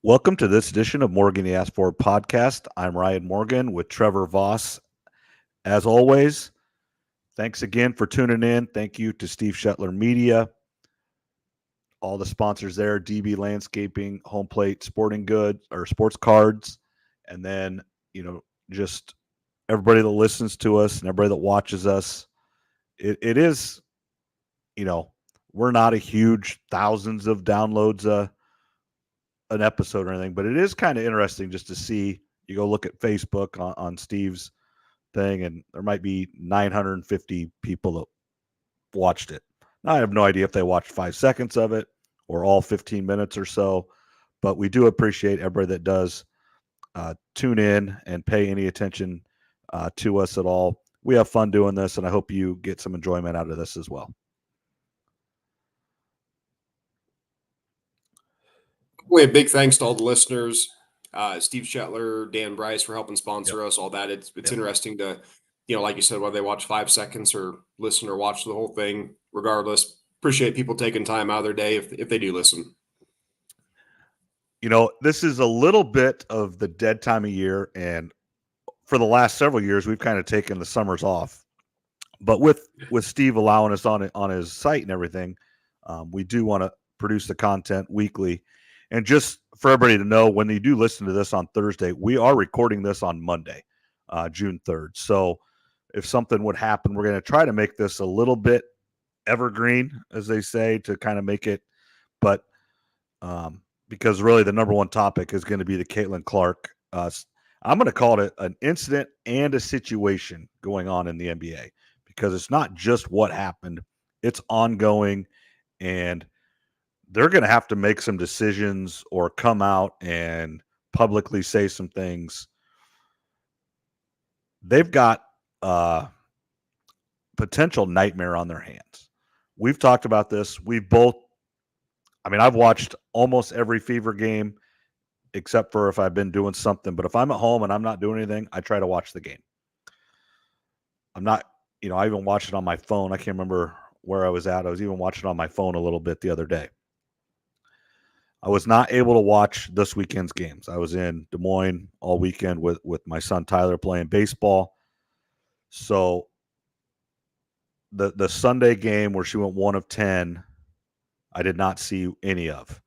Welcome to this edition of Morgan the Ask For podcast. I'm Ryan Morgan with Trevor Voss. As always, thanks again for tuning in. Thank you to Steve Shetler Media, all the sponsors there, DB Landscaping, Home Plate, Sporting Goods, or Sports Cards, and then, just everybody that listens to us and everybody that watches us. It is, we're not a huge thousands of downloads an episode or anything, but it is kind of interesting just to see. You go look at Facebook on Steve's thing, and there might be 950 people that watched it. Now, I have no idea if they watched 5 seconds of it or all 15 minutes or so, but we do appreciate everybody that does tune in and pay any attention to us at all. We have fun doing this, and I hope you get some enjoyment out of this as well. A big thanks to all the listeners, Steve Shetler, Dan Bryce for helping sponsor us, all that. It's interesting to, like you said, whether they watch 5 seconds or listen or watch the whole thing, regardless, appreciate people taking time out of their day if they do listen. This is a little bit of the dead time of year, and for the last several years, we've kind of taken the summers off. But with Steve allowing us on his site and everything, we do want to produce the content weekly. And just for everybody to know, when you do listen to this on Thursday, we are recording this on Monday, June 3rd. So if something would happen, we're going to try to make this a little bit evergreen, as they say, to kind of make it. But because really the number one topic is going to be the Cailtin Clark. I'm going to call it an incident and a situation going on in the NBA, because it's not just what happened. It's ongoing, and they're going to have to make some decisions or come out and publicly say some things. They've got a potential nightmare on their hands. We've talked about this. I've watched almost every Fever game except for if I've been doing something. But if I'm at home and I'm not doing anything, I try to watch the game. I'm not, I even watched it on my phone. I can't remember where I was at. I was even watching it on my phone a little bit the other day. I was not able to watch this weekend's games. I was in Des Moines all weekend with my son Tyler playing baseball. So the Sunday game where she went 1 of 10, I did not see any of.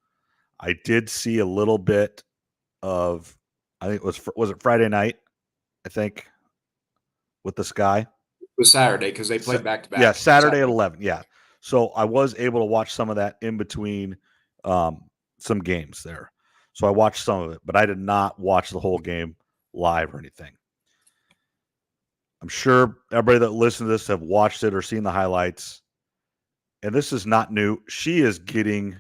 I did see a little bit of, I think was it Friday night, I think, with the Sky? It was Saturday because they played back-to-back. Yeah, Saturday at 11, yeah. So I was able to watch some of that in between some games there. So I watched some of it, but I did not watch the whole game live or anything. I'm sure everybody that listens to this have watched it or seen the highlights. And this is not new. She is getting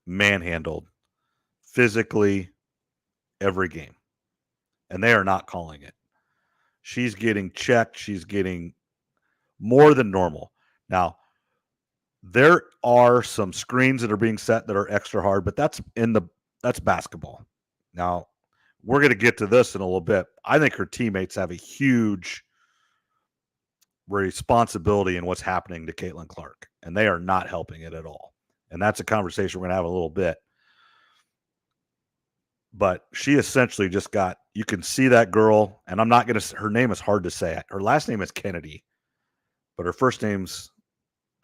manhandled physically every game. And they are not calling it. She's getting checked. She's getting more than normal. Now, there are some screens that are being set that are extra hard, but that's basketball. Now, we're going to get to this in a little bit. I think her teammates have a huge responsibility in what's happening to Cailtin Clark, and they are not helping it at all. And that's a conversation we're going to have a little bit. But she essentially just got, you can see that girl, and I'm not going to, her name is hard to say. Her last name is Kennedy, but her first name's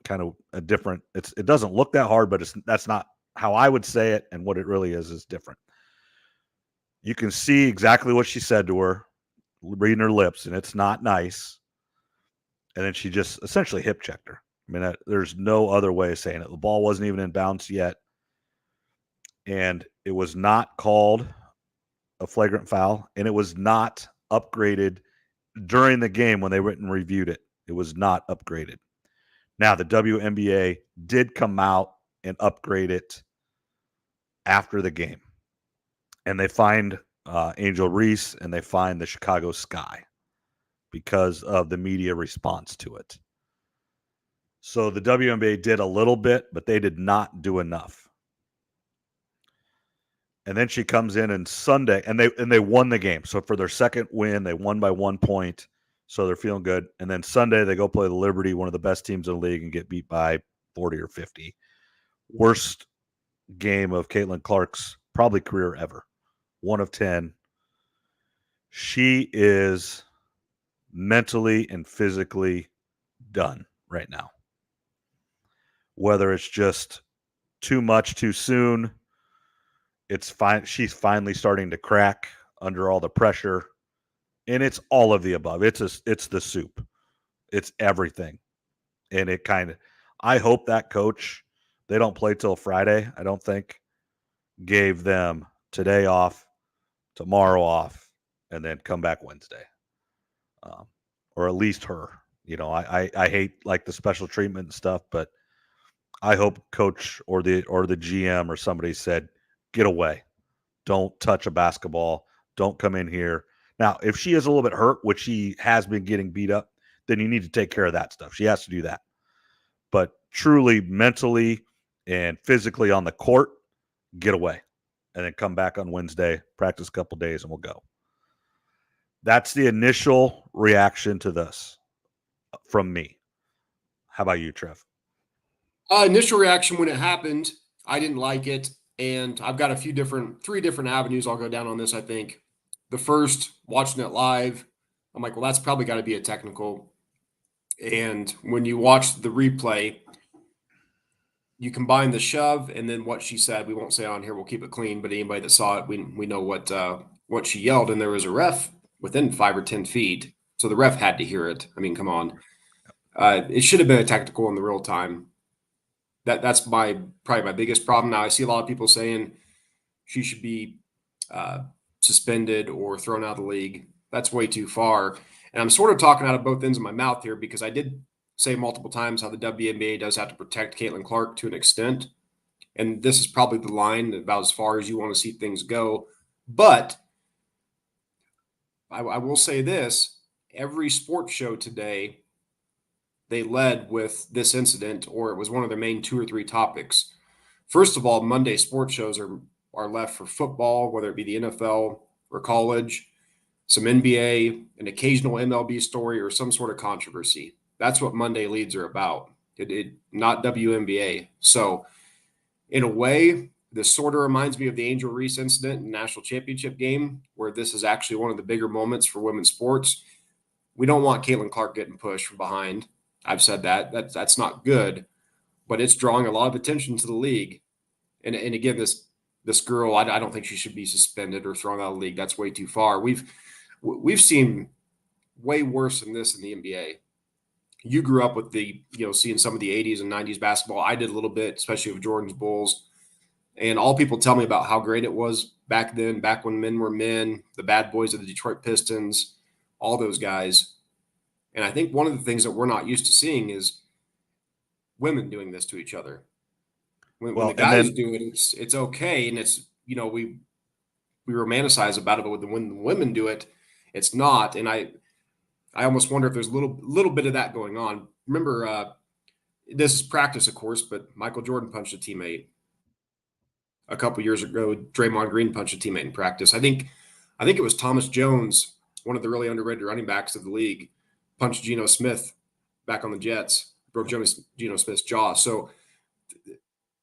kind of a different, it doesn't look that hard, but that's not how I would say it, and what it really is different. You can see exactly what she said to her, reading her lips, and it's not nice. And then she just essentially hip checked her. I mean, there's no other way of saying it. The ball wasn't even in bounds yet, and it was not called a flagrant foul, and it was not upgraded during the game when they went and reviewed it. It was not upgraded. Now, the WNBA did come out and upgrade it after the game. And they fined Angel Reese and they fined the Chicago Sky because of the media response to it. So the WNBA did a little bit, but they did not do enough. And then she comes in and Sunday, and they won the game. So for their second win, they won by 1 point. So they're feeling good. And then Sunday, they go play the Liberty, one of the best teams in the league, and get beat by 40 or 50. Worst game of Cailtin Clark's probably career ever. 1 of 10. She is mentally and physically done right now. Whether it's just too much too soon, it's fine. She's finally starting to crack under all the pressure, and it's all of the above. It's the soup. It's everything, and it kind of. I hope that coach, they don't play till Friday. I don't think, gave them today off, tomorrow off, and then come back Wednesday, or at least her. I hate like the special treatment and stuff, but I hope coach or the GM or somebody said, get away. Don't touch a basketball. Don't come in here. Now, if she is a little bit hurt, which she has been getting beat up, then you need to take care of that stuff. She has to do that. But truly mentally and physically on the court, get away. And then come back on Wednesday, practice a couple days, and we'll go. That's the initial reaction to this from me. How about you, Trev? Initial reaction when it happened, I didn't like it. And I've got three different avenues I'll go down on this, I think. The first, watching it live, I'm like, well, that's probably got to be a technical. And when you watch the replay, you combine the shove and then what she said. We won't say it on here. We'll keep it clean. But anybody that saw it, we know what she yelled. And there was a ref within 5 or 10 feet. So the ref had to hear it. I mean, come on. It should have been a technical in the real time. That's probably my biggest problem. Now I see a lot of people saying she should be suspended or thrown out of the league. That's way too far. And I'm sort of talking out of both ends of my mouth here because I did say multiple times how the WNBA does have to protect Cailtin Clark to an extent. And this is probably the line about as far as you want to see things go. But I will say this, every sports show today, they led with this incident, or it was one of their main 2 or 3 topics. First of all, Monday sports shows are left for football, whether it be the NFL or college, some NBA, an occasional MLB story, or some sort of controversy. That's what Monday leads are about. Not WNBA. So, in a way, this sort of reminds me of the Angel Reese incident in the national championship game, where this is actually one of the bigger moments for women's sports. We don't want Cailtin Clark getting pushed from behind. I've said that's not good, but it's drawing a lot of attention to the league. And again, this girl, I don't think she should be suspended or thrown out of the league. That's way too far. We've seen way worse than this in the NBA. You grew up with seeing some of the 80s and 90s basketball. I did a little bit, especially with Jordan's Bulls. And all people tell me about how great it was back then, back when men were men, the bad boys of the Detroit Pistons, all those guys. And I think one of the things that we're not used to seeing is women doing this to each other. When the guys do it, it's okay, and it's we romanticize about it, but when the women do it, it's not. And I almost wonder if there's a little bit of that going on. Remember, this is practice, of course, but Michael Jordan punched a teammate a couple years ago. Draymond Green punched a teammate in practice. I think it was Thomas Jones, one of the really underrated running backs of the league, punched Geno Smith back on the Jets, broke Geno Smith's jaw. So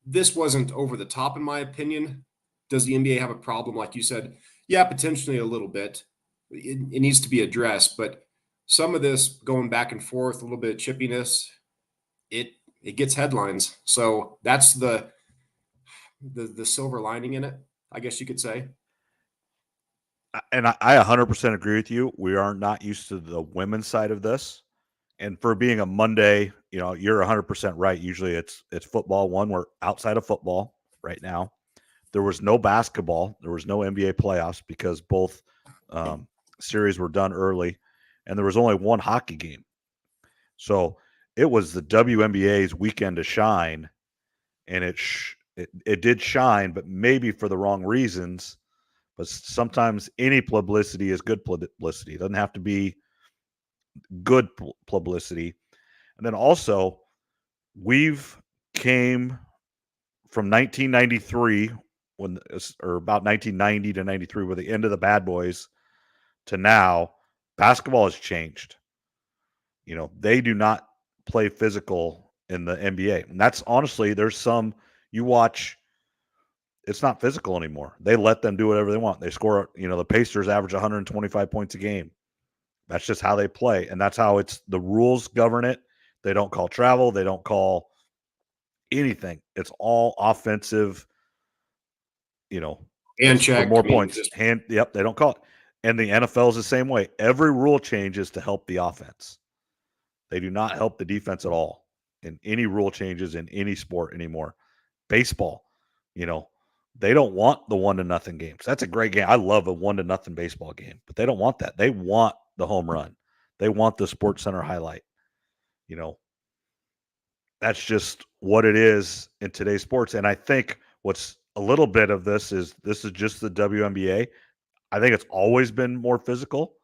this wasn't over the top, in my opinion. Does the NBA have a problem? Like you said, yeah, potentially a little bit. It needs to be addressed, but some of this going back and forth, a little bit of chippiness, it gets headlines. So that's the silver lining in it, I guess you could say. And I 100% agree with you. We are not used to the women's side of this. And for being a Monday, you're 100% right. Usually it's football. We're outside of football right now. There was no basketball. There was no NBA playoffs because both series were done early. And there was only one hockey game. So it was the WNBA's weekend to shine. And it did shine, but maybe for the wrong reasons. But sometimes any publicity is good publicity. It doesn't have to be good publicity. And then also, we've came from 1993 or about 1990 to 93, with the end of the Bad Boys, to now. Basketball has changed. They do not play physical in the NBA, and that's honestly, there's some you watch it's not physical anymore. They let them do whatever they want. They score, the Pacers average 125 points a game. That's just how they play. And that's how the rules govern it. They don't call travel. They don't call anything. It's all offensive, And it's for check. more I mean, points. Yep, they don't call it. And the NFL is the same way. Every rule change is to help the offense. They do not help the defense at all in any rule changes in any sport anymore. Baseball, they don't want the 1-0 games. That's a great game. I love a 1-0 baseball game, but they don't want that. They want the home run. They want the Sports Center highlight. That's just what it is in today's sports. And I think what's a little bit of this is just the WNBA. I think it's always been more physical,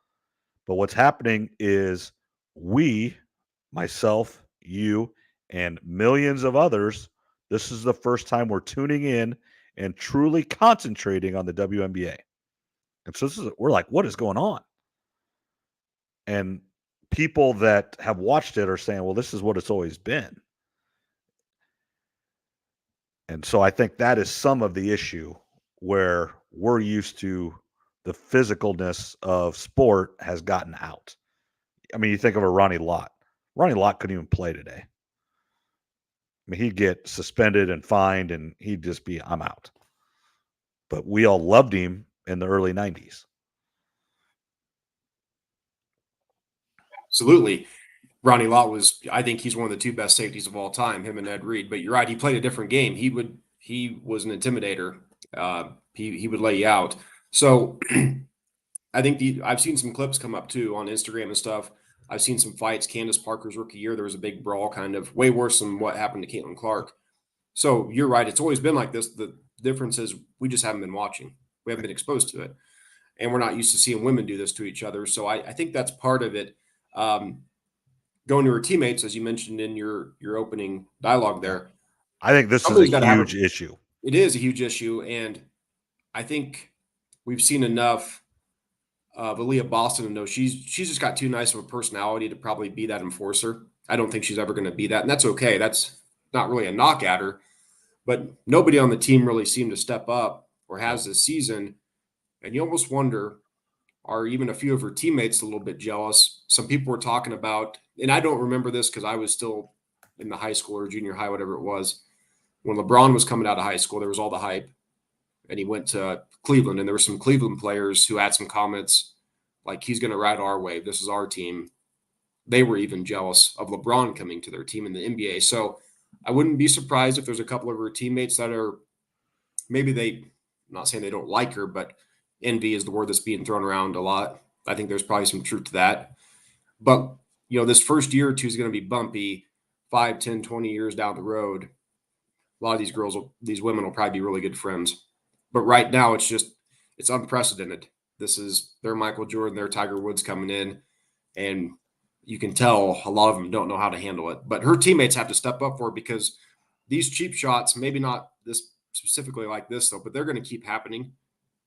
but what's happening is myself, you, and millions of others, this is the first time we're tuning in and truly concentrating on the WNBA. And so we're like, what is going on? And people that have watched it are saying, well, this is what it's always been. And so I think that is some of the issue where we're used to the physicalness of sport has gotten out. I mean, you think of a Ronnie Lott. Ronnie Lott couldn't even play today. I mean, he'd get suspended and fined, and he'd just be, I'm out. But we all loved him in the early 90s. Absolutely. Ronnie Lott I think he's one of the two best safeties of all time, him and Ed Reed. But you're right, he played a different game. He was an intimidator. He would lay you out. So I think I've seen some clips come up too on Instagram and stuff. I've seen some fights. Candace Parker's rookie year, there was a big brawl, kind of way worse than what happened to Cailtin Clark. So you're right. It's always been like this. The difference is we just haven't been watching. We haven't been exposed to it. And we're not used to seeing women do this to each other. So I think that's part of it. Going to her teammates, as you mentioned in your opening dialogue there. I think this is a huge issue. It is a huge issue. And I think we've seen enough of Aaliyah Boston to know she's just got too nice of a personality to probably be that enforcer. I don't think she's ever going to be that. And that's okay. That's not really a knock at her. But nobody on the team really seemed to step up or has this season. And you almost wonder, are even a few of her teammates a little bit jealous? Some people were talking about, and I don't remember this because I was still in the high school or junior high, whatever it was. When LeBron was coming out of high school, there was all the hype. And he went to Cleveland, and there were some Cleveland players who had some comments like, he's going to ride our wave. This is our team. They were even jealous of LeBron coming to their team in the NBA. So I wouldn't be surprised if there's a couple of her teammates that are maybe I'm not saying they don't like her, but envy is the word that's being thrown around a lot. I think there's probably some truth to that. But, this first year or two is going to be bumpy. 5, 10, 20 years down the road, a lot of these women will probably be really good friends. But right now, it's unprecedented. They're Michael Jordan, they're Tiger Woods coming in, and you can tell a lot of them don't know how to handle it. But her teammates have to step up for it because these cheap shots, maybe not this specifically like this though, but they're going to keep happening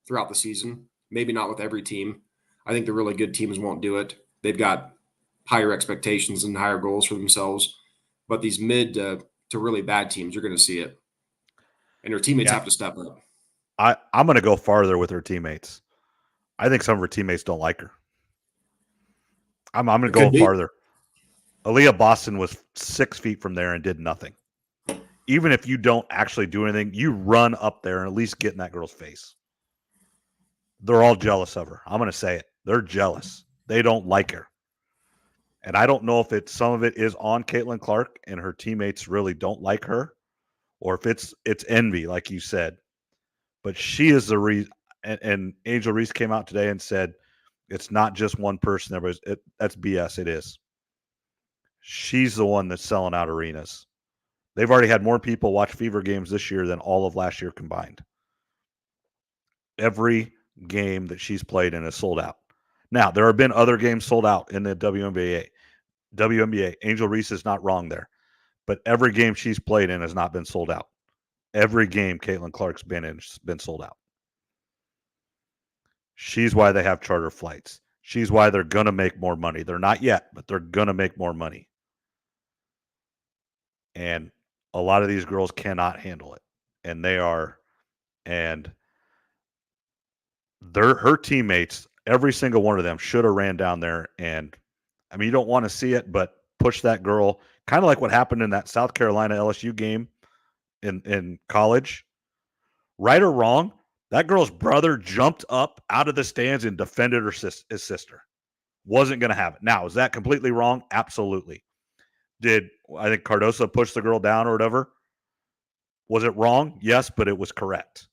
throughout the season. Maybe not with every team. I think the really good teams won't do it. They've got higher expectations and higher goals for themselves. But these mid to really bad teams, you're going to see it. And her teammates have to step up. I'm going to go farther with her teammates. I think some of her teammates don't like her. I'm going to go farther. Aaliyah Boston was 6 feet from there and did nothing. Even if you don't actually do anything, you run up there and at least get in that girl's face. They're all jealous of her. I'm going to say it. They're jealous. They don't like her. And I don't know if some of it is on Cailtin Clark and her teammates really don't like her, or if it's envy, like you said. But she is the reason. And Angel Reese came out today and said it's not just one person. That's BS. It is. She's the one that's selling out arenas. They've already had more people watch Fever games this year than all of last year combined. Every game that she's played in is sold out. Now, there have been other games sold out in the WNBA. Angel Reese is not wrong there. But every game she's played in has not been sold out. Every game Cailtin Clark's been in has been sold out. She's why they have charter flights. She's why they're going to make more money. They're not yet, but they're going to make more money. And a lot of these girls cannot handle it. And they are And her teammates, every single one of them should have ran down there and, I mean, you don't want to see it, but push that girl, kind of like what happened in that South Carolina LSU game in college. Right or wrong, that girl's brother jumped up out of the stands and defended his sister. Wasn't going to have it. Now, is that completely wrong? Absolutely. Did I think Cardoso push the girl down or whatever? Was it wrong? Yes, but it was correct.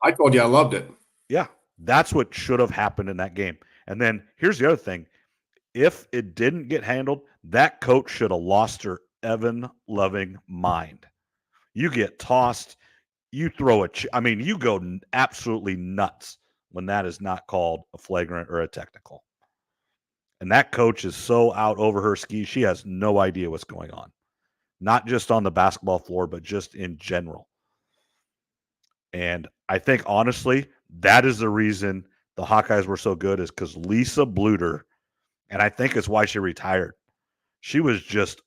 I told you I loved it. Yeah, that's what should have happened in that game. And then here's the other thing. If it didn't get handled, that coach should have lost her Evan loving mind. You get tossed, you throw you go absolutely nuts when that is not called a flagrant or a technical. And that coach is so out over her skis, she has no idea what's going on. Not just on the basketball floor, but just in general. And I think, honestly, that is the reason the Hawkeyes were so good, is because Lisa Bluter, and I think it's why she retired. She was just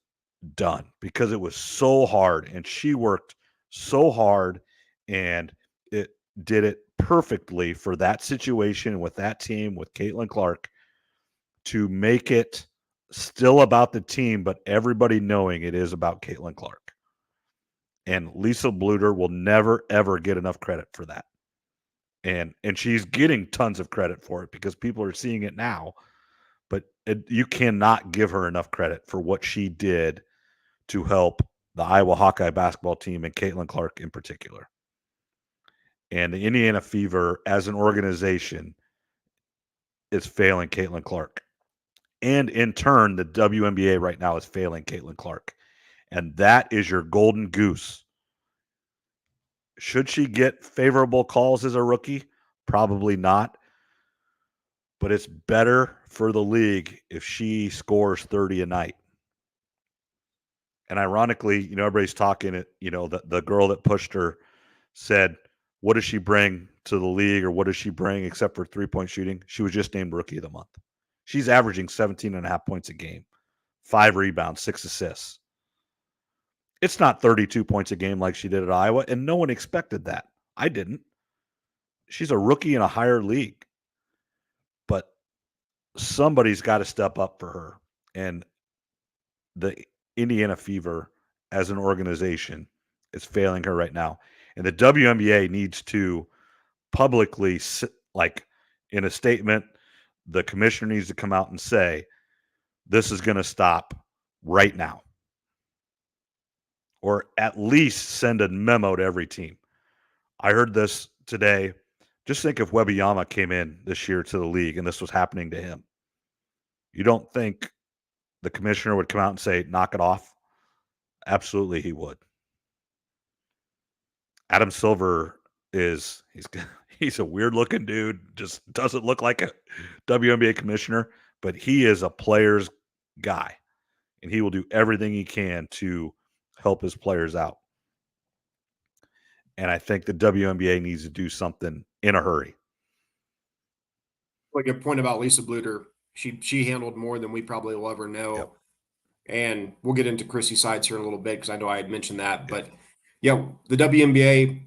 done because it was so hard, and she worked so hard, and it did it perfectly for that situation with that team, with Cailtin Clark, to make it still about the team, but everybody knowing it is about Cailtin Clark. And Lisa Bluter will never, ever get enough credit for that. And she's getting tons of credit for it because people are seeing it now. But you cannot give her enough credit for what she did to help the Iowa Hawkeye basketball team and Cailtin Clark in particular. And the Indiana Fever as an organization is failing Cailtin Clark. And in turn, the WNBA right now is failing Cailtin Clark. And that is your golden goose. Should she get favorable calls as a rookie? Probably not. But it's better for the league if she scores 30 a night. And ironically, everybody's talking it, the girl that pushed her said, what does she bring to the league, or what does she bring except for 3-point shooting? She was just named Rookie of the Month. She's averaging 17.5 points a game, 5 rebounds, 6 assists. It's not 32 points a game like she did at Iowa, and no one expected that. I didn't. She's a rookie in a higher league. But somebody's got to step up for her. And the Indiana Fever as an organization is failing her right now. And the WNBA needs to publicly, like in a statement, the commissioner needs to come out and say, this is going to stop right now. Or at least send a memo to every team. I heard this today. Just think if Wembanyama came in this year to the league and this was happening to him. You don't think the commissioner would come out and say, knock it off? Absolutely, he would. Adam Silver he's a weird looking dude, just doesn't look like a WNBA commissioner, but he is a player's guy, and he will do everything he can to help his players out. And I think the WNBA needs to do something in a hurry. Like a point about Lisa Bluter, she handled more than we probably will ever know. Yep. And we'll get into Chrissy Sides here in a little bit because I know I had mentioned that. Yep. But yeah, the WNBA,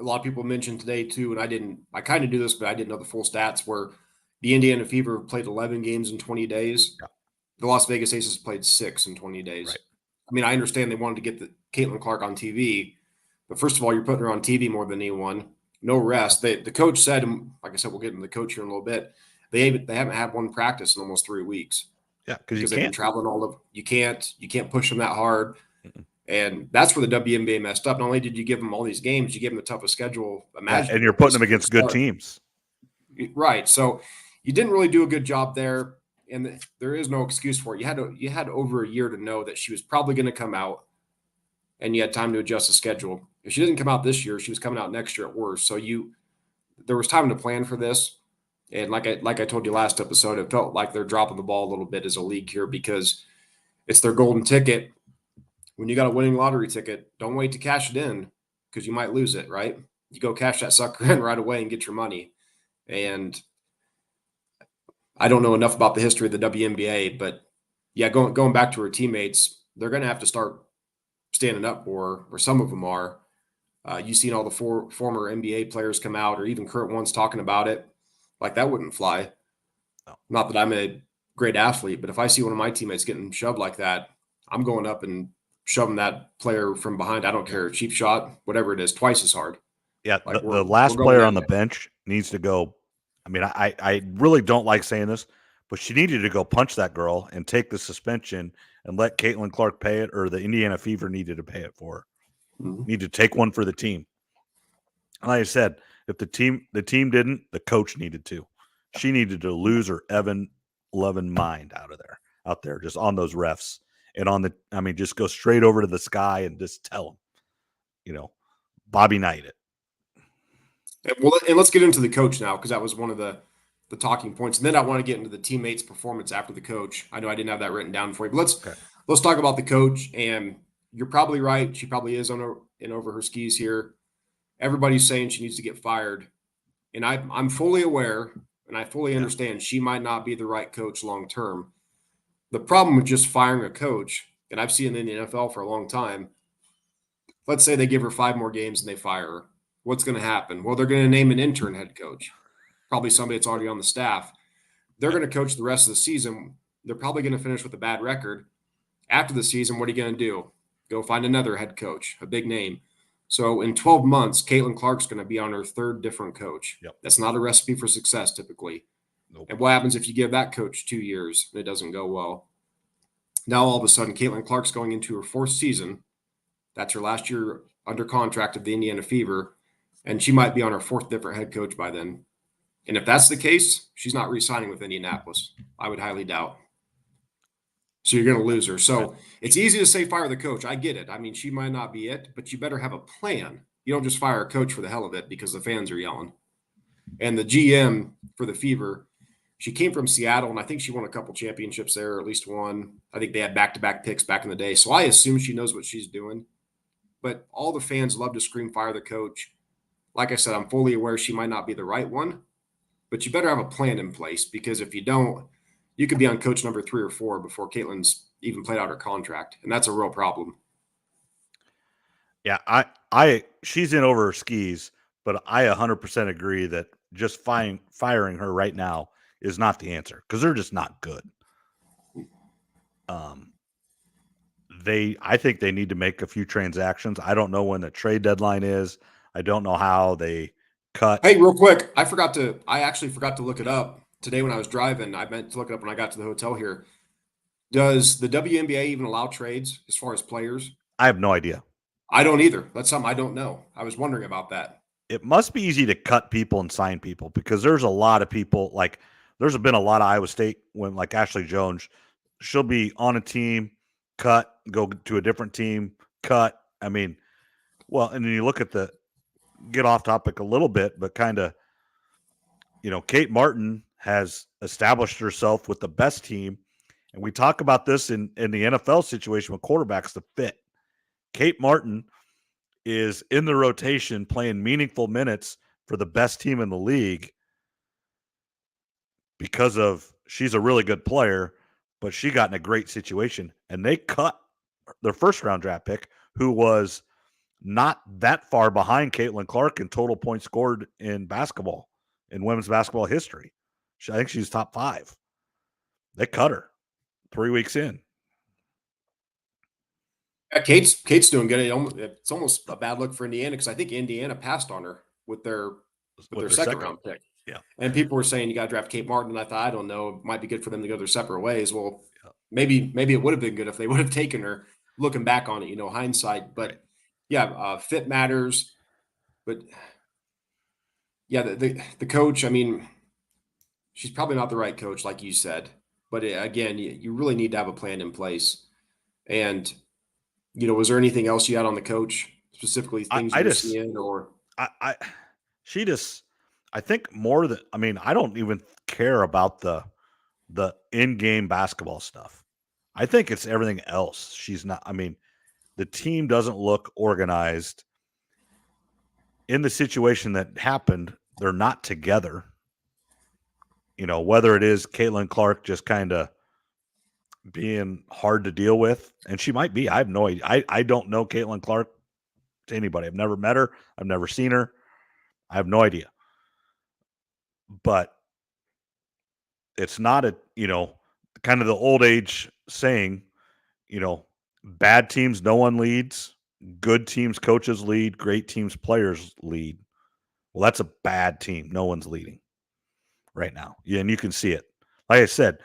a lot of people mentioned today too, and I kind of do this, but I didn't know the full stats, where the Indiana Fever played 11 games in 20 days. Yep. The Las Vegas Aces played 6 in 20 days. Right. I mean, I understand they wanted to get the Cailtin Clark on TV, but first of all, you're putting her on TV more than anyone. No rest. The coach said, and like I said, we'll get into the coach here in a little bit. They haven't had one practice in almost 3 weeks. Yeah, because they've been traveling all over. You can't push them that hard. Mm-mm. And that's where the WNBA messed up. Not only did you give them all these games, you give them the toughest schedule imaginable. And you're putting them against good teams. Right. So you didn't really do a good job there. And there is no excuse for it. You had over a year to know that she was probably going to come out, and you had time to adjust the schedule. If she didn't come out this year, she was coming out next year at worst. So there was time to plan for this. And like I told you last episode, it felt like they're dropping the ball a little bit as a league here because it's their golden ticket. When you got a winning lottery ticket, don't wait to cash it in because you might lose it, right? You go cash that sucker in right away and get your money. And I don't know enough about the history of the WNBA, but yeah, going back to her teammates, they're going to have to start standing up for her, or some of them are. You've seen all the former NBA players come out, or even current ones talking about it. Like, that wouldn't fly. No. Not that I'm a great athlete, but if I see one of my teammates getting shoved like that, I'm going up and shoving that player from behind. I don't care, cheap shot, whatever it is, twice as hard. Yeah, Like, the we're last going player that on the way. bench needs to go. I mean, I really don't like saying this, but she needed to go punch that girl and take the suspension and let Cailtin Clark pay it, or the Indiana Fever needed to pay it for her. Mhm. Need to take one for the team. And like I said, if the team didn't, the coach needed to. She needed to lose her loving mind out there, just on those refs and just go straight over to the sky and just tell them, Bobby Knight it. Well, and let's get into the coach now, because that was one of the talking points. And then I want to get into the teammates' performance after the coach. I know I didn't have that written down for you, but let's talk about the coach. And you're probably right. She probably is over her skis here. Everybody's saying she needs to get fired, and I'm fully aware and I fully understand she might not be the right coach long term. The problem with just firing a coach, and I've seen it in the NFL for a long time. Let's say they give her 5 more games and they fire her. What's going to happen? Well, they're going to name an intern head coach, probably somebody that's already on the staff. They're going to coach the rest of the season. They're probably going to finish with a bad record. After the season, what are you going to do? Go find another head coach, a big name. So in 12 months, Cailtin Clark's going to be on her 3rd different coach. Yep. That's not a recipe for success typically. Nope. And what happens if you give that coach 2 years and it doesn't go well? Now all of a sudden, Cailtin Clark's going into her 4th season. That's her last year under contract of the Indiana Fever, and she might be on her 4th different head coach by then. And if that's the case, she's not re-signing with Indianapolis. I would highly doubt. So you're going to lose her. So it's easy to say fire the coach. I get it. I mean, she might not be it, but you better have a plan. You don't just fire a coach for the hell of it because the fans are yelling. And the GM for the Fever, she came from Seattle, and I think she won a couple championships there, or at least one. I think they had back-to-back picks back in the day. So I assume she knows what she's doing. But all the fans love to scream fire the coach. Like I said, I'm fully aware she might not be the right one, but you better have a plan in place, because if you don't, you could be on coach number 3 or 4 before Caitlin's even played out her contract, and that's a real problem. Yeah, she's in over her skis, but I 100% agree that just firing her right now is not the answer, because they're just not good. I think they need to make a few transactions. I don't know when the trade deadline is. I don't know how they cut. Hey, real quick, I actually forgot to look it up today when I was driving. I meant to look it up when I got to the hotel here. Does the WNBA even allow trades as far as players? I have no idea. I don't either. That's something I don't know. I was wondering about that. It must be easy to cut people and sign people, because there's a lot of people, like there's been a lot of Iowa State when, like Ashley Jones, she'll be on a team, cut, go to a different team, cut. I mean, well, and then you look at get off topic a little bit, but kind of, Kate Martin has established herself with the best team. And we talk about this in the NFL situation with quarterbacks, the fit. Kate Martin is in the rotation playing meaningful minutes for the best team in the league because she's a really good player, but she got in a great situation. And they cut their 1st round draft pick, who was not that far behind Cailtin Clark in total points scored in basketball, in women's basketball history. I think she's top 5. They cut her 3 weeks in. Yeah, Kate's doing good. It's almost a bad look for Indiana, because I think Indiana passed on her with their 2nd round pick. Yeah. And people were saying you got to draft Kate Martin. And I thought, I don't know, it might be good for them to go their separate ways. Well, maybe it would have been good if they would have taken her, looking back on it, hindsight. But fit matters. But yeah, the coach, I mean, she's probably not the right coach, like you said. But again, you really need to have a plan in place. And, was there anything else you had on the coach, specifically things you're seeing? Or I think more than, I don't even care about the in-game basketball stuff. I think it's everything else. She's not, the team doesn't look organized. In the situation that happened, they're not together. Whether it is Cailtin Clark just kind of being hard to deal with, and she might be. I have no idea. I don't know Cailtin Clark to anybody. I've never met her. I've never seen her. I have no idea. But it's not kind of the old age saying, bad teams, no one leads. Good teams, coaches lead. Great teams, players lead. Well, that's a bad team. No one's leading right now. Yeah, and you can see it. Like I said,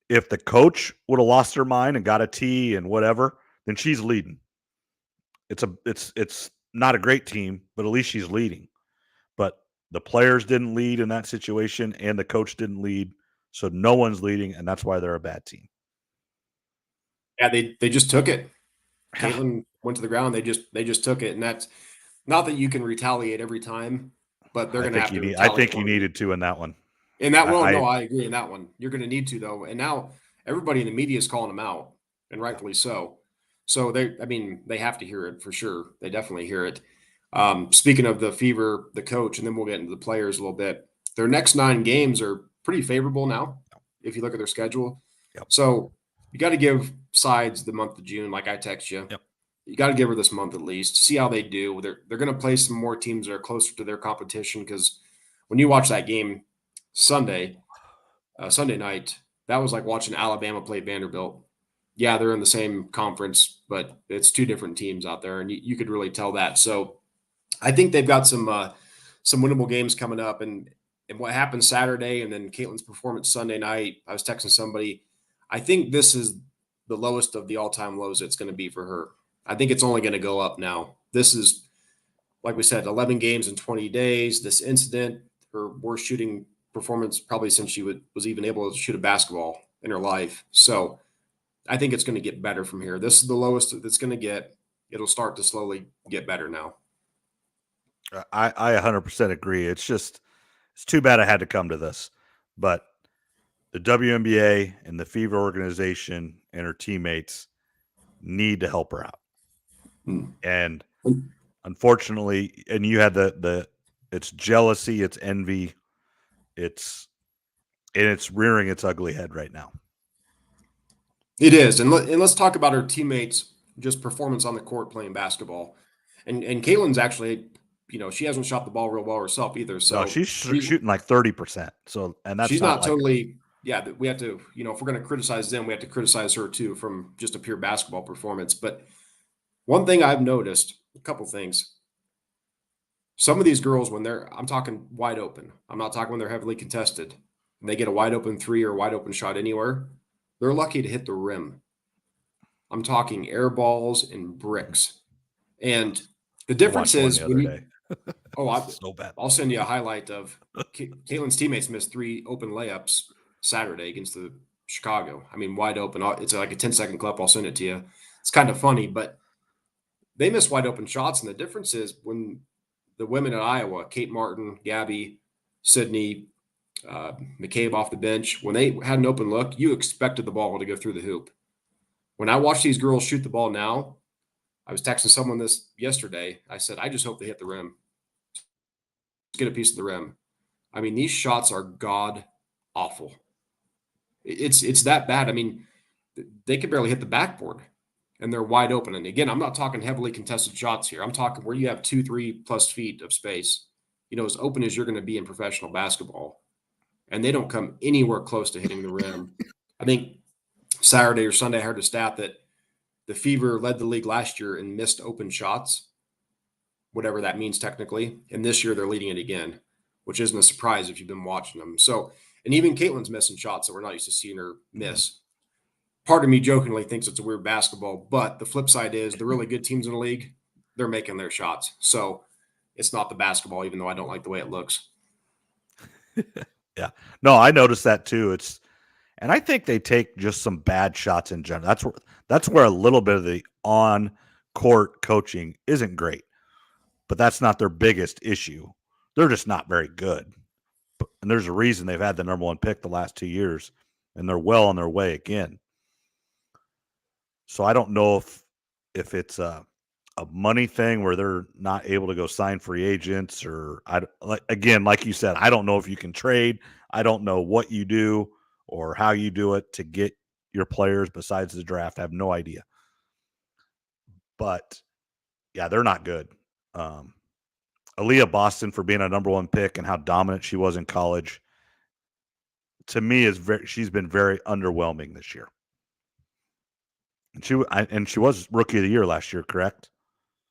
if the coach would have lost her mind and got a T and whatever, then she's leading. It's not a great team, but at least she's leading. But the players didn't lead in that situation, and the coach didn't lead, so no one's leading, and that's why they're a bad team. Yeah, they just took it. Cailtin went to the ground. They just took it, and that's not that you can retaliate every time, but they're going to have to retaliate. I think you needed to in that one. In that one, no, I agree in that one. You're going to need to, though. And now everybody in the media is calling them out, and rightfully so. So they have to hear it for sure. They definitely hear it. Speaking of the Fever, the coach, and then we'll get into the players a little bit. Their next 9 games are pretty favorable now, if you look at their schedule. Yep. So you got to give sides the month of June, like I text you. Yep. You got to give her this month at least. See how they do. They're going to play some more teams that are closer to their competition, because when you watch that game Sunday night, that was like watching Alabama play Vanderbilt. Yeah, they're in the same conference, but it's 2 different teams out there, and you could really tell that. So I think they've got some winnable games coming up, and what happened Saturday, and then Caitlin's performance Sunday night. I was texting somebody. I think this is the lowest of the all-time lows it's going to be for her. I think it's only going to go up now. This is, like we said, 11 games in 20 days. This incident, her worst shooting performance probably since she was even able to shoot a basketball in her life. So I think it's going to get better from here. This is the lowest it's going to get. It'll start to slowly get better now. I 100% agree. It's too bad I had to come to this, but the WNBA and the Fever organization and her teammates need to help her out. And unfortunately, and you had it's jealousy, it's envy, it's rearing its ugly head right now. It is. And let's talk about her teammates' just performance on the court playing basketball. And Caitlin's actually, she hasn't shot the ball real well herself either. So no, she's shooting like 30%. So, and that's she's not totally. Yeah, we have to, if we're going to criticize them, we have to criticize her too from just a pure basketball performance. But one thing I've noticed, a couple things. Some of these girls, when I'm talking wide open, I'm not talking when they're heavily contested, and they get a wide open 3 or wide open shot anywhere, they're lucky to hit the rim. I'm talking air balls and bricks. And the difference is when so bad. I'll send you a highlight of Caitlin's teammates missed 3 open layups Saturday against the Chicago. I mean, wide open. It's like a 10-second clip. I'll send it to you. It's kind of funny, but they miss wide open shots. And the difference is when the women at Iowa, Kate Martin, Gabby, Sydney, McCabe off the bench, when they had an open look, you expected the ball to go through the hoop. When I watch these girls shoot the ball now, I was texting someone this yesterday. I said, I just hope they hit the rim. Just get a piece of the rim. I mean, these shots are god awful. It's that bad. I mean, they could barely hit the backboard, and they're wide open. And again, I'm not talking heavily contested shots here. I'm talking where you have 2-3+ feet of space, as open as you're going to be in professional basketball. And they don't come anywhere close to hitting the rim. I think Saturday or Sunday, I heard a stat that the Fever led the league last year in missed open shots, whatever that means technically. And this year they're leading it again, which isn't a surprise if you've been watching them. So, and even Caitlin's missing shots that we're not used to seeing her miss. Part of me jokingly thinks it's a weird basketball, but the flip side is the really good teams in the league, they're making their shots. So it's not the basketball, even though I don't like the way it looks. Yeah. No, I noticed that too. And I think they take just some bad shots in general. That's where a little bit of the on-court coaching isn't great. But that's not their biggest issue. They're just not very good. And there's a reason they've had the number 1 pick the last 2 years, and they're well on their way again. So I don't know if it's a money thing where they're not able to go sign free agents, or like you said, I don't know if you can trade. I don't know what you do or how you do it to get your players besides the draft. I have no idea. But yeah, they're not good. Um, Aaliyah Boston for being a number one pick and how dominant she was in college. To me, she's been very underwhelming this year. And she was rookie of the year last year, correct?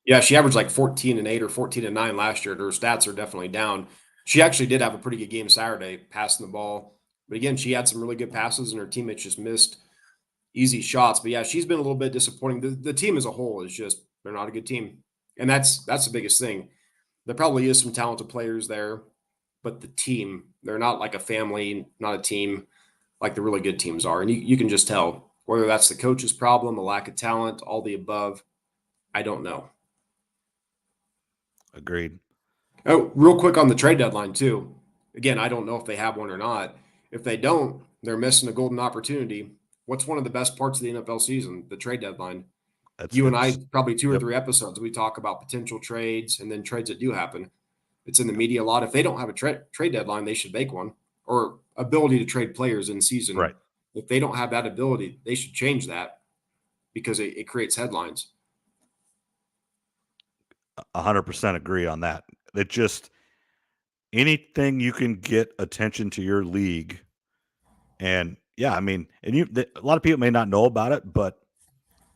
Yeah, she averaged like 14-8 or 14-9 last year. Her stats are definitely down. She actually did have a pretty good game Saturday, passing the ball. But again, she had some really good passes, and her teammates just missed easy shots. But yeah, she's been a little bit disappointing. The team as a whole is just they're not a good team, and that's the biggest thing. There probably is some talented players there, but the team they're not like a family, not a team like the really good teams are, and you can just tell whether that's the coach's problem, a lack of talent, all the above. I don't know. Agreed. Oh, real quick on the trade deadline too. Again, I don't know if they have one or not. If they don't, they're missing a golden opportunity. What's one of the best parts of the NFL season? The trade deadline. That's You and I it's probably two or yep. three episodes we talk about potential trades and then trades that do happen. It's in the media a lot. If they don't have a trade deadline, they should make one or ability to trade players in season. Right. If they don't have that ability, they should change that because it creates headlines. 100% agree on that. It just anything you can get attention to your league, and yeah, I mean, and a lot of people may not know about it, but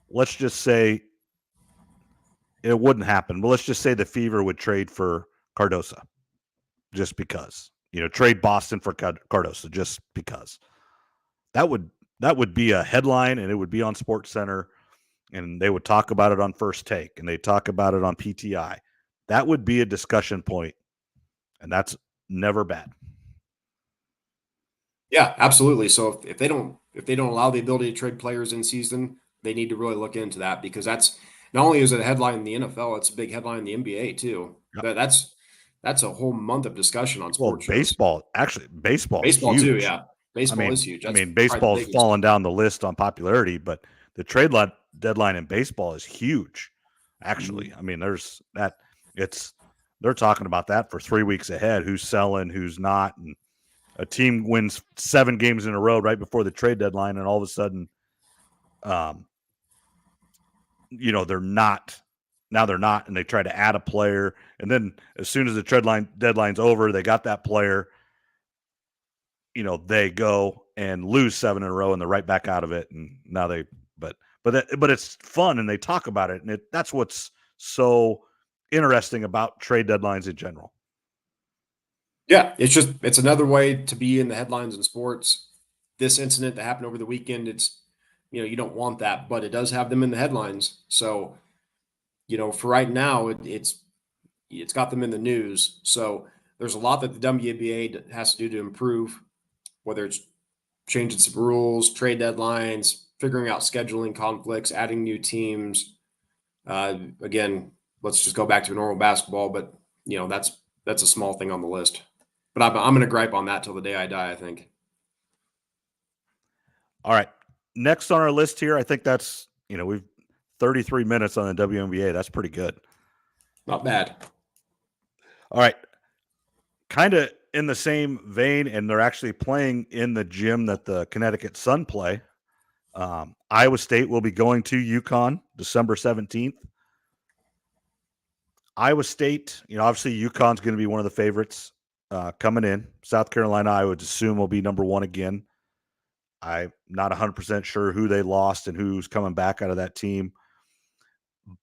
let's just say it wouldn't happen. But let's just say the Fever would trade for Cardosa, just because trade Boston for Cardosa, just because that would be a headline, and it would be on Sports Center, and they would talk about it on First Take, and they talk about it on PTI. That would be a discussion point, and that's never bad. Yeah, absolutely. So if they don't allow the ability to trade players in season, they need to really look into that because that's not only is it a headline in the NFL, it's a big headline in the NBA too. Yep. That's a whole month of discussion on Well, sports shows. baseball is Baseball too, huge. yeah. Baseball is huge. I That's mean, probably the baseball's biggest. fallen down the list on popularity, but the deadline in baseball is huge. Actually, I mean, there's that. They're talking about that for 3 weeks ahead. Who's selling? Who's not? And a team wins 7 games in a row right before the trade deadline, and all of a sudden, they're not. Now they're not, and they try to add a player, and then as soon as the deadline's over, they got that player. They go and lose 7 in a row, and they're right back out of it, and now but it's fun, and they talk about it, and that's what's so interesting about trade deadlines in general. Yeah, it's another way to be in the headlines in sports. This incident that happened over the weekend, it's you don't want that, but it does have them in the headlines. So, for right now, it's got them in the news. So there's a lot that the WNBA has to do to improve, whether it's changing some rules, trade deadlines, figuring out scheduling conflicts, adding new teams. Again, let's just go back to normal basketball, but that's a small thing on the list. But I'm going to gripe on that till the day I die, I think. All right. Next on our list here, I think that's, we've 33 minutes on the WNBA. That's pretty good. Not bad. All right. Kind of in the same vein, and they're actually playing in the gym that the Connecticut Sun play. Iowa State will be going to UConn December 17th. Iowa State, obviously UConn's going to be one of the favorites coming in. South Carolina, I would assume, will be number 1 again. I'm not 100% sure who they lost and who's coming back out of that team.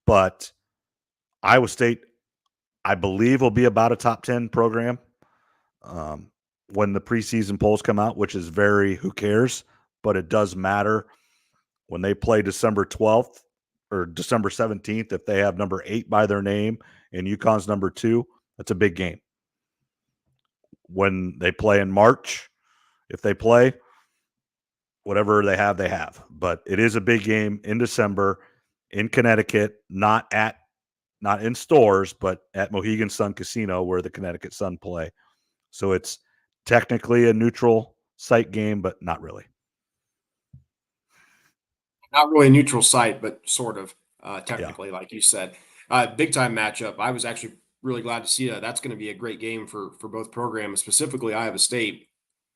But Iowa State, I believe, will be about a top 10 program when the preseason polls come out, which is who cares? But it does matter when they play December 12th or December 17th. If they have number 8 by their name and UConn's number 2, that's a big game. When they play in March, if they play, whatever they have. But it is a big game in December in Connecticut, not in stores, but at Mohegan Sun Casino where the Connecticut Sun play. So it's technically a neutral site game, but not really. Not really a neutral site, but sort of technically, like you said. Big time matchup. I was actually really glad to see that. That's going to be a great game for both programs, specifically Iowa State.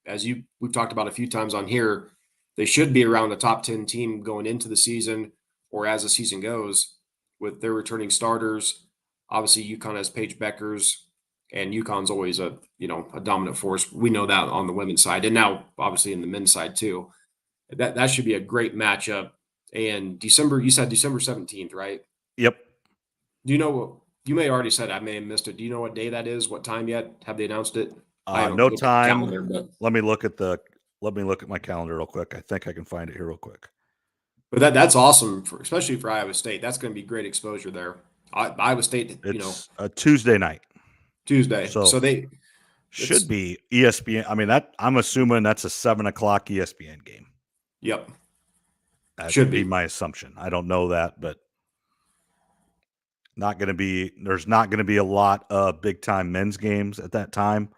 As we've talked about a few times on here, they should be around a top 10 team going into the season or as the season goes with their returning starters. Obviously, UConn has Paige Beckers, and UConn's always a dominant force. We know that on the women's side, and now obviously in the men's side too. That should be a great matchup. And you said December 17th, right? Yep. Do you know? You may have already said. I may have missed it. Do you know what day that is? What time yet? Have they announced it? I haven't No looked at the time. calendar, but Let me look at my calendar real quick. I think I can find it here real quick. that's awesome, especially for Iowa State. That's going to be great exposure there. Iowa State, It's a Tuesday night, Tuesday. so So should be ESPN. I mean, I'm assuming that's a 7:00 ESPN game. Yep, That should would be be. my assumption. I don't know that, but there's not going to be a lot of big time men's games at that time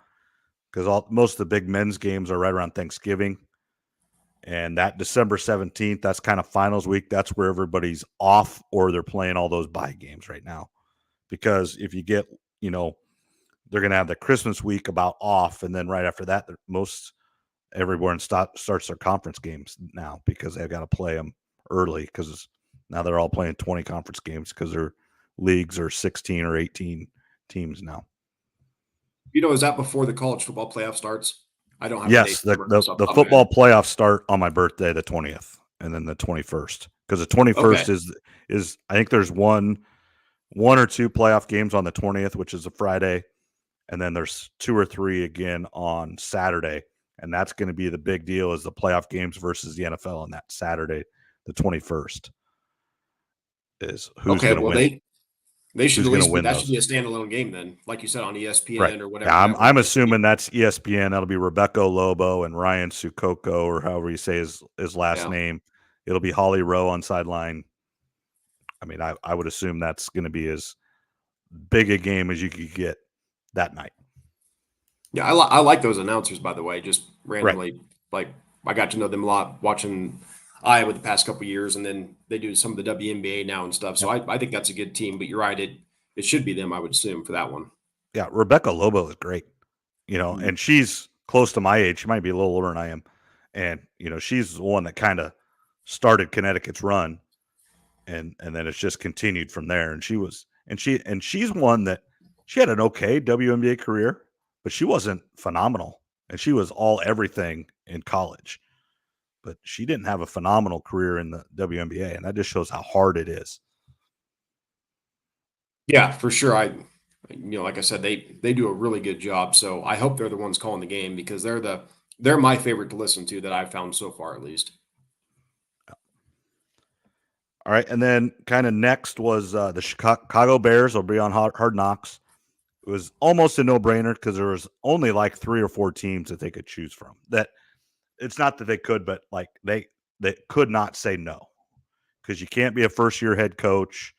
because most of the big men's games are right around Thanksgiving. And that December 17th, that's kind of finals week. That's where everybody's off or they're playing all those bye games right now. Because if you get, they're going to have the Christmas week about off. And then right after that, everyone starts their conference games now because they've got to play them early because now they're all playing 20 conference games because their leagues are 16 or 18 teams now. Is that before the college football playoff starts? I don't have Yes, the the football playoffs start on my birthday, the 20th, and then the 21st. Because the 21st is I think there's one or two playoff games on the 20th, which is a Friday, and then there's 2 or 3 again on Saturday, and that's going to be the big deal is the playoff games versus the NFL on that Saturday, the 21st. Is who's going to win? They should who's going to win that those? should be a standalone game then, like you said on ESPN right. or whatever. Yeah, I'm assuming that's ESPN. That'll be Rebecca Lobo and Ryan Sukoko, or however you say his last name. It'll be Holly Rowe on sideline. I mean, I would assume that's going to be as big a game as you could get that night. Yeah, I like those announcers, by the way, just randomly. Right. Like, I got to know them a lot watching Iowa the past couple of years, and then they do some of the WNBA now and stuff. So I think that's a good team, but you're right. It should be them, I would assume, for that one. Yeah, Rebecca Lobo is great, and she's close to my age. She might be a little older than I am. And, she's the one that kind of started Connecticut's run. And then it's just continued from there. And she's one that she had an okay WNBA career, but she wasn't phenomenal. And she was all everything in college. But she didn't have a phenomenal career in the WNBA, and that just shows how hard it is. Yeah, for sure. Like I said, they do a really good job. So I hope they're the ones calling the game because they're my favorite to listen to that I've found so far, at least. All right, and then kind of next was the Chicago Bears will be on Hard Knocks. It was almost a no-brainer because there was only like 3 or 4 teams that they could choose from. That it's not that they could, but like they could not say no because you can't be a first-year head coach.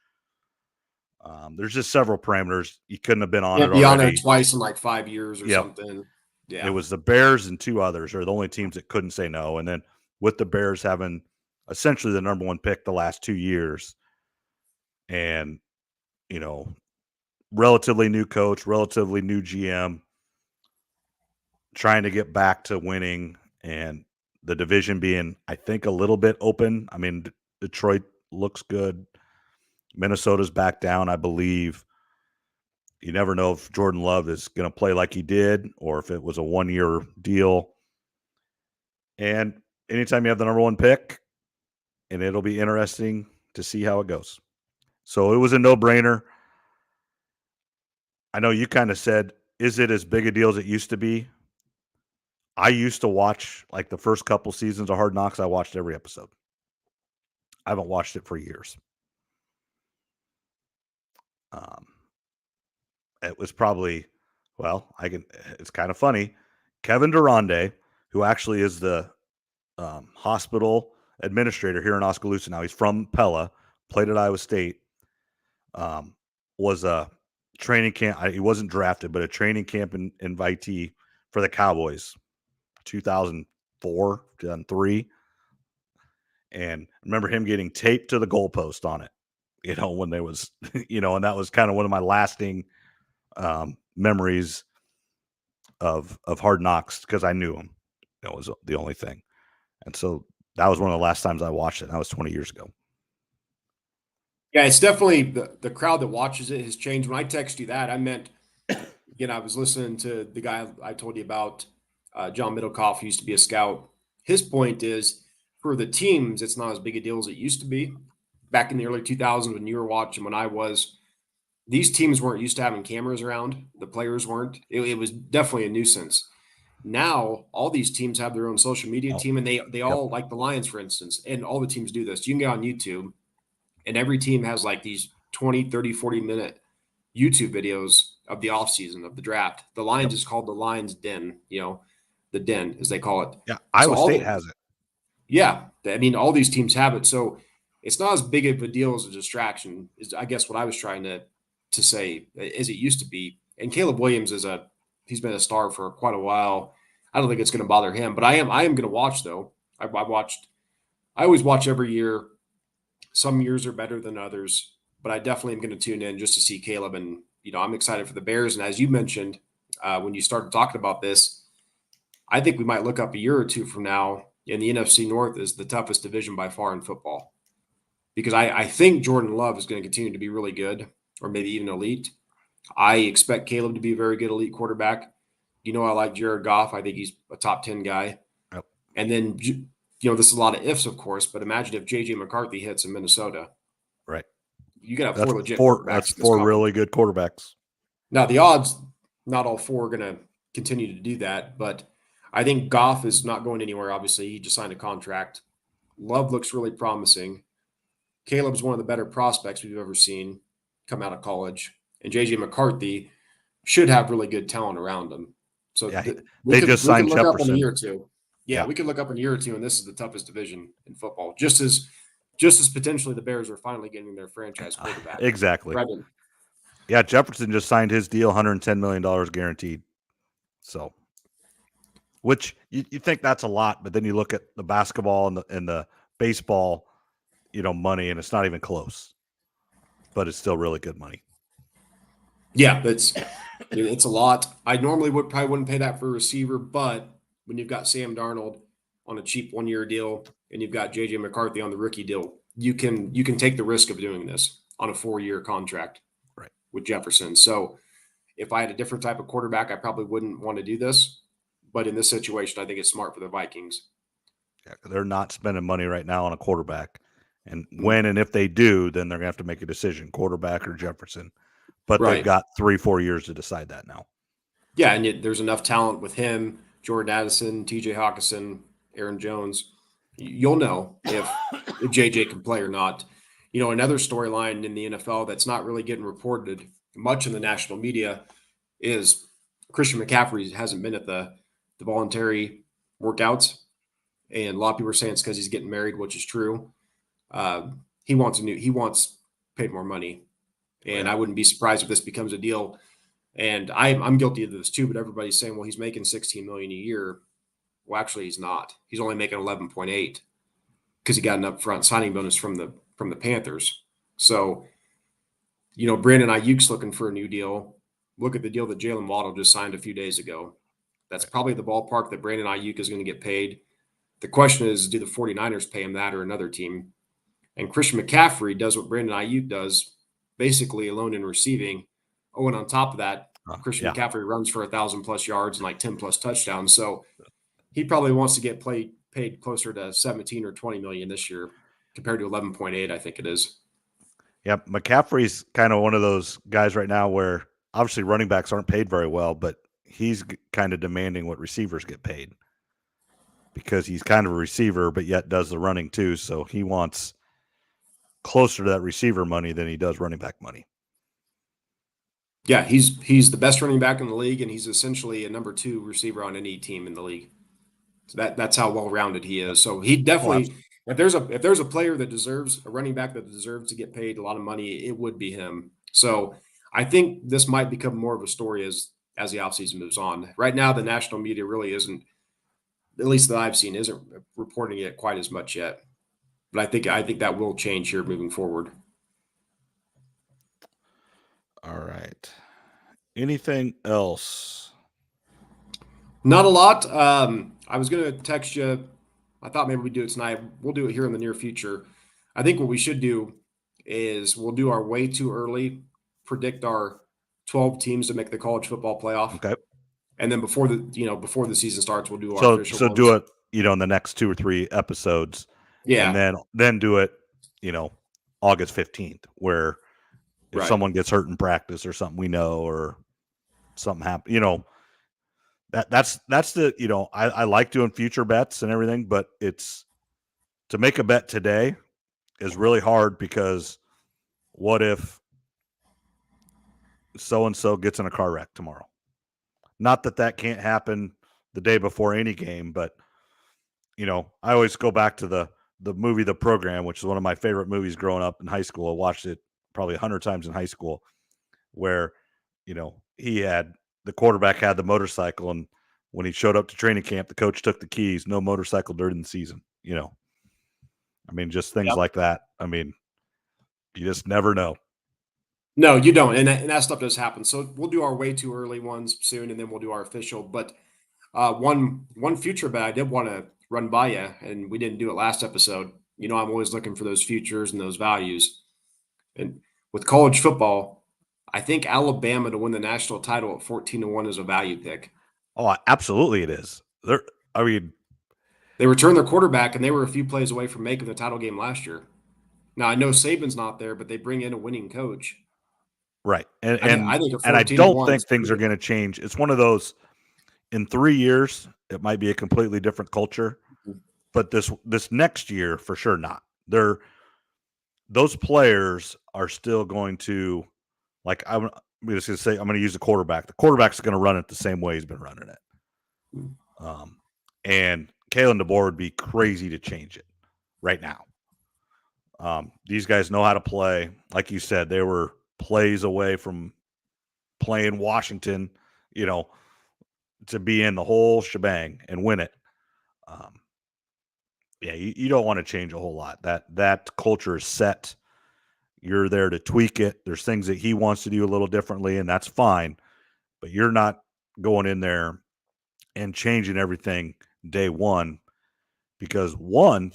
There's just several parameters. You couldn't have been on it already. On there twice in like 5 years or something. Yeah, it was the Bears and 2 others are the only teams that couldn't say no. And then with the Bears having essentially the number 1 pick the last 2 years, and relatively new coach, relatively new GM, trying to get back to winning, and the division being, I think, a little bit open. I mean, Detroit looks good. Minnesota's back down, I believe. You never know if Jordan Love is going to play like he did or if it was a 1-year deal. And anytime you have the number 1 pick, and it'll be interesting to see how it goes. So it was a no-brainer. I know you kind of said, is it as big a deal as it used to be? I used to watch like the first couple seasons of Hard Knocks. I watched every episode. I haven't watched it for years. It was probably, it's kind of funny. Kevin Durande, who actually is the hospital administrator here in Oskaloosa now, he's from Pella, played at Iowa State, was a training camp. He wasn't drafted, but a training camp invitee for the Cowboys, 2004, 2003. And I remember him getting taped to the goalpost on it, when there was, and that was kind of one of my lasting memories of Hard Knocks because I knew him. That was the only thing. And so that was one of the last times I watched it. That was 20 years ago. Yeah, it's definitely the crowd that watches it has changed. When I text you that, I meant, again, I was listening to the guy I told you about, John Middlecoff, who used to be a scout. His point is for the teams, it's not as big a deal as it used to be. Back in the early 2000s when you were watching, when I was, these teams weren't used to having cameras around. The players weren't. It was definitely a nuisance. Now all these teams have their own social media Oh, team, and they yep. all, like the Lions, for instance, and all the teams do this. You can get on YouTube, and every team has like these 20, 30, 40 minute YouTube videos of the offseason of the draft. The Lions Yep. is called the Lions Den, the Den as they call it. Yeah. So Iowa all State the has it. yeah, I mean all these teams have it. So it's not as big of a deal as a distraction. Is I guess what I was trying to say as it used to be. And Caleb Williams he's been a star for quite a while. I don't think it's going to bother him, but I am going to watch though. I always watch every year. Some years are better than others, but I definitely am going to tune in just to see Caleb. And, I'm excited for the Bears. And as you mentioned, when you started talking about this, I think we might look up a year or two from now, and the NFC North is the toughest division by far in football. Because I think Jordan Love is going to continue to be really good, or maybe even elite. I expect Caleb to be a very good elite quarterback. I like Jared Goff. I think he's a top 10 guy. Yep. And then, this is a lot of ifs, of course, but imagine if J.J. McCarthy hits in Minnesota. Right. You got to have That's four legit four. quarterbacks That's in this four conference. really good quarterbacks. Now, the odds, not all four are going to continue to do that, but I think Goff is not going anywhere. Obviously, he just signed a contract. Love looks really promising. Caleb's one of the better prospects we've ever seen come out of college, and JJ McCarthy should have really good talent around him. So Yeah. we They could just we could signed look up in a Jefferson. year or two. Yeah, Yeah. we could look up in a year or two, and this is the toughest division in football. Just as potentially the Bears are finally getting their franchise quarterback. Exactly. Brevin. Yeah. Jefferson just signed his deal, $110 million guaranteed. So, which you think that's a lot, but then you look at the basketball and the baseball, money, and it's not even close. But it's still really good money. Yeah, it's a lot. I normally probably wouldn't pay that for a receiver, but when you've got Sam Darnold on a cheap 1 year deal and you've got JJ McCarthy on the rookie deal, you can take the risk of doing this on a 4 year contract Right. with Jefferson. So if I had a different type of quarterback, I probably wouldn't want to do this. But in this situation, I think it's smart for the Vikings. Yeah, they're not spending money right now on a quarterback. And when and if they do, then they're going to have to make a decision, quarterback or Jefferson. But they've Right. got 3-4 years to decide that now. Yeah, and yet there's enough talent with him, Jordan Addison, TJ Hawkinson, Aaron Jones. You'll know if JJ can play or not. Another storyline in the NFL that's not really getting reported much in the national media is Christian McCaffrey hasn't been at the voluntary workouts, and a lot of people are saying it's because he's getting married, which is true. He wants paid more money, and Yeah. I wouldn't be surprised if this becomes a deal. And I'm guilty of this too, but everybody's saying, well, he's making 16 million a year. Well, actually, he's not. He's only making 11.8 because he got an upfront signing bonus from the Panthers. So, Brandon Ayuk's looking for a new deal. Look at the deal that Jalen Waddle just signed a few days ago. That's probably the ballpark that Brandon Ayuk is going to get paid. The question is, do the 49ers pay him that or another team? And Christian McCaffrey does what Brandon Ayuk does, basically alone in receiving. Oh, and on top of that, Christian Yeah. McCaffrey runs for 1,000+ yards and like 10+ touchdowns. So he probably wants to get paid closer to 17 or 20 million this year compared to 11.8, I think it is. Yeah. McCaffrey's kind of one of those guys right now where obviously running backs aren't paid very well, but he's kind of demanding what receivers get paid because he's kind of a receiver, but yet does the running too. So he wants closer to that receiver money than he does running back money. Yeah, he's the best running back in the league, and he's essentially a number 2 receiver on any team in the league. So that's how well rounded he is. So he definitely, if there's a player that deserves a running back that deserves to get paid a lot of money, it would be him. So I think this might become more of a story as the offseason moves on. Right now, the national media really isn't, at least that I've seen, isn't reporting it quite as much yet. But I think that will change here moving forward. All right. Anything else? Not a lot. I was going to text you. I thought maybe we'd do it tonight. We'll do it here in the near future. I think what we should do is we'll do our way too early, predict our 12 teams to make the college football playoff. Okay. And then before the season starts, we'll do our So official so ones. do it, in the next 2 or 3 episodes, and Yeah. then do it, August 15th, where if Right. someone gets hurt in practice or something we know, or something happen, that's the, I like doing future bets and everything, but it's to make a bet today is really hard, because what if so and so gets in a car wreck tomorrow? Not that that can't happen the day before any game, but I always go back to the movie The Program, which is one of my favorite movies growing up in high school. I watched it probably 100 times in high school, where the quarterback had the motorcycle, and when he showed up to training camp, the coach took the keys. No motorcycle during the season. I mean, just things Yep. like that. I mean, you just never know. No, you don't. And that stuff does happen. So we'll do our way too early ones soon, and then we'll do our official. But one future bet I did want to run by you, and we didn't do it last episode. I'm always looking for those futures and those values. And with college football, I think Alabama to win the national title at 14-1 is a value pick. Oh, absolutely, it is. I mean, They returned their quarterback, and they were a few plays away from making the title game last year. Now I know Saban's not there, but they bring in a winning coach. right, and I think a and I 14-1 don't think things are going to change. It's one of those. In 3 years, it might be a completely different culture, but this next year, for sure not. Those players are still going to, like, I'm just going to say, I'm going to use the quarterback. The quarterback's going to run it the same way he's been running it. And Cailin DeBoer would be crazy to change it right now. These guys know how to play. Like you said, they were plays away from playing Washington, to be in the whole shebang and win it. Yeah, you don't want to change a whole lot. That culture is set. You're there to tweak it. There's things that he wants to do a little differently, and that's fine. But you're not going in there and changing everything day one, because one,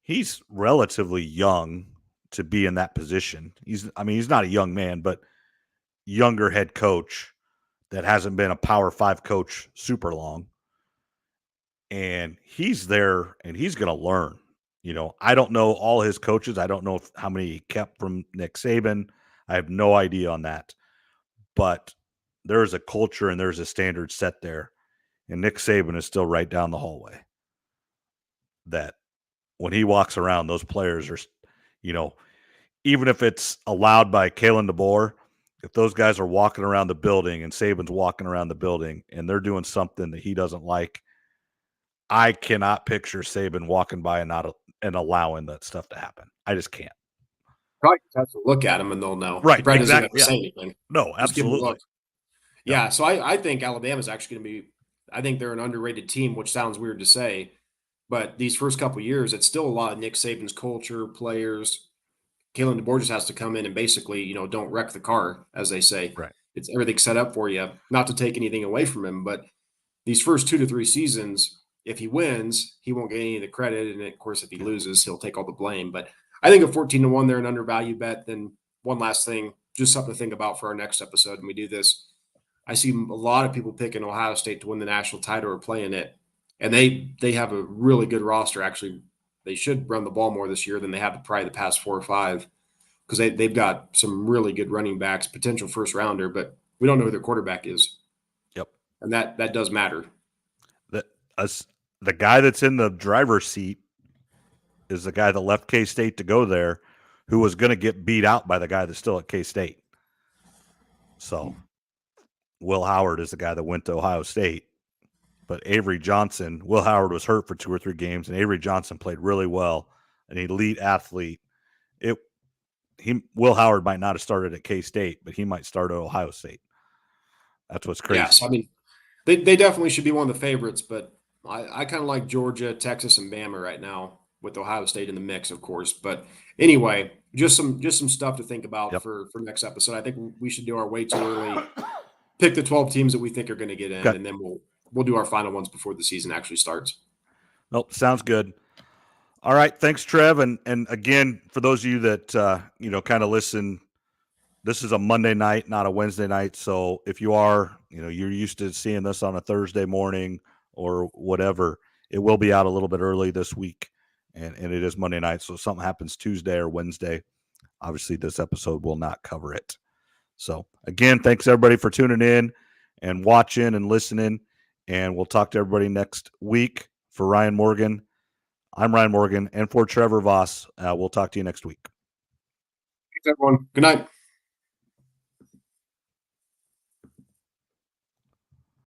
he's relatively young to be in that position. He's not a young man, but younger head coach that hasn't been a Power 5 coach super long. And he's there and he's going to learn. I don't know all his coaches. I don't know how many he kept from Nick Saban. I have no idea on that. But there's a culture and there's a standard set there. And Nick Saban is still right down the hallway. That when he walks around, those players are, even if it's allowed by Cailin DeBoer, if those guys are walking around the building and Saban's walking around the building and they're doing something that he doesn't like, I cannot picture Saban walking by and allowing that stuff to happen. I just can't. Probably have to look at him and they'll know. Right. He probably doesn't Exactly. have to say anything. No, Just give him a absolutely. look. Yeah. So I think Alabama's actually going to be, I think they're an underrated team, which sounds weird to say, but these first couple of years, it's still a lot of Nick Saban's culture, players. Cailin DeBoer just has to come in and basically, don't wreck the car, as they say. Right. It's everything set up for you, not to take anything away from him, but these first 2 to 3 seasons, if he wins, he won't get any of the credit. And of course, if he loses, he'll take all the blame. But I think at 14-1, they're an undervalued bet. Then one last thing, just something to think about for our next episode when we do this. I see a lot of people picking Ohio State to win the national title or playing it. And they have a really good roster. Actually, they should run the ball more this year than they have probably the past 4 or 5, because they've got some really good running backs, potential first rounder, but we don't know who their quarterback is. Yep. And that does matter. The guy that's in the driver's seat is the guy that left K-State to go there, who was going to get beat out by the guy that's still at K-State. So Will Howard is the guy that went to Ohio State. But Will Howard was hurt for 2 or 3 games, and Avery Johnson played really well, an elite athlete. Will Howard might not have started at K-State, but he might start at Ohio State. That's what's crazy. Yes, I mean, they definitely should be one of the favorites, but I kind of like Georgia, Texas, and Bama right now, with Ohio State in the mix, of course. But anyway, just some stuff to think about for next episode. I think we should do our way too early, pick the 12 teams that we think are going to get in, and then we'll do our final ones before the season actually starts. Nope, sounds good. All right. Thanks, Trev. And again, for those of you that, kind of listen, this is a Monday night, not a Wednesday night. So if you are, you're used to seeing this on a Thursday morning or whatever, it will be out a little bit early this week. And it is Monday night. So if something happens Tuesday or Wednesday, obviously this episode will not cover it. So again, thanks everybody for tuning in and watching and listening. And we'll talk to everybody next week. For Ryan Morgan, I'm Ryan Morgan, and for Trevor Voss, we'll talk to you next week. Thanks, everyone. Good night.